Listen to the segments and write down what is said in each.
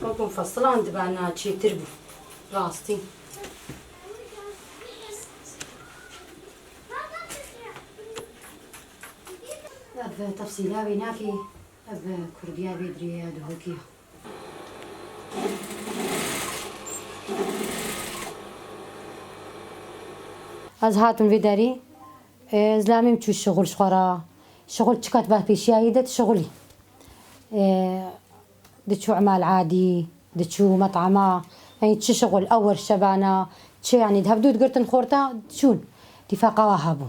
كنكون فصلان دبعنا شي تربو راستي أب تفصيلاوي ناكي أب كرديا بيدريا دهوكيا از هاتم في داري زلامي مشو الشغل شخرا شغل تشكات باه بيشيا يدت شغلي دتشو عمال عادي دتشو مطعمة يعني تشي شغل أول شبانة تشي يعني دهبدو تقرتن خورتا تشون اتفاقا وهابو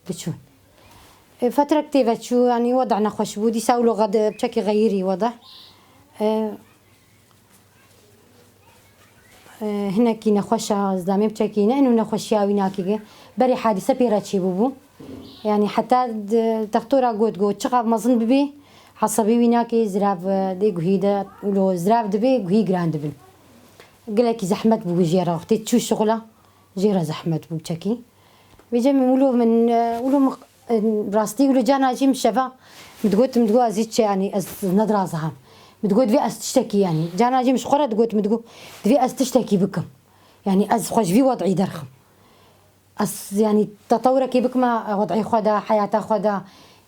دتشون فترة كتيبة تشو يعني وضعنا خوش بودي ساولو غد بشكل غيري وضع هنا كينا خوشة زلامي بشكينا إنه نخوشياوي ناكيجي بري حادثة بيراتشي بوبو يعني حتى دكتورة قوت شغاب مظن ببي عصبي ويناكي زراب دي قهيدة ولو زراب دبي قهي جراند بن قلك زحمة بو جيرة وقتي تشو شغلة جيرة زحمة بو بشكي بيجي ولو من ولو براستي ولو جانا جيم شفا متقول أزيد يعني أز ندرازها متقول في أز تشتكي يعني جانا جيم شخرة متقول في أز تشتكي بكم يعني أز خوش في وضعي درخم يعني تطورك بكما وضعي خدا حياته خدا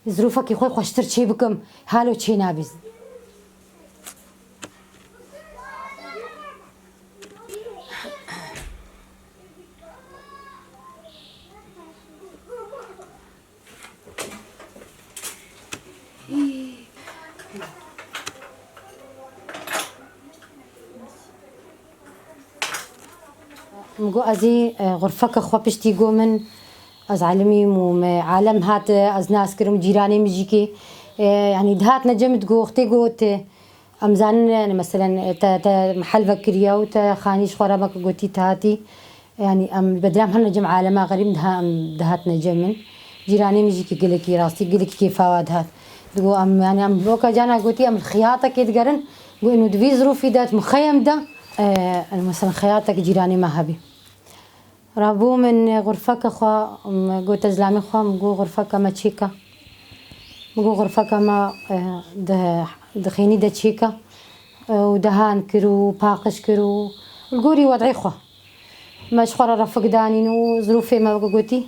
ظروفك يخوي خوشتر شي بكم هالو شي نابز مقو أزي غرفك أخوة بشتي من از عالمي عالم هات از ناس كرم جيراني مجيكي يعني دهات نجمت جو اختي قوت امزان يعني مثلا محل فكريا وتا خانيش خرابك قوتي تهاتي يعني ام بدرام هالنجم عالمها غريب دهات نجمن جيراني مجيكي قلكي راستي قلكي كيف فواد هات دقو ام يعني ام بوكا جانا قوتي ام الخياطة كي تقرن قو انه دفي ظروفي دات مخيم ده مثلا خياطك جيراني ما هبي رابو من غرفك أخوا مقو تزلامي أخوا مقو غرفك ما تشيكا مقو غرفك ما دخيني دا تشيكا ودهان كرو باقش كرو القوري وضعي أخوا ما شخورا رفق دانين وظروفي ما قوتي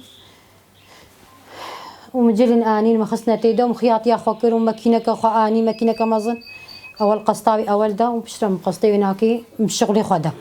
ومجلن آنين ما خصنا تيدوم خياطي أخوا كرو ماكينك أخوا آني ماكينك مظن أول قسطاوي أول دا وبشرم قسطاوي ناكي بشغلي خدا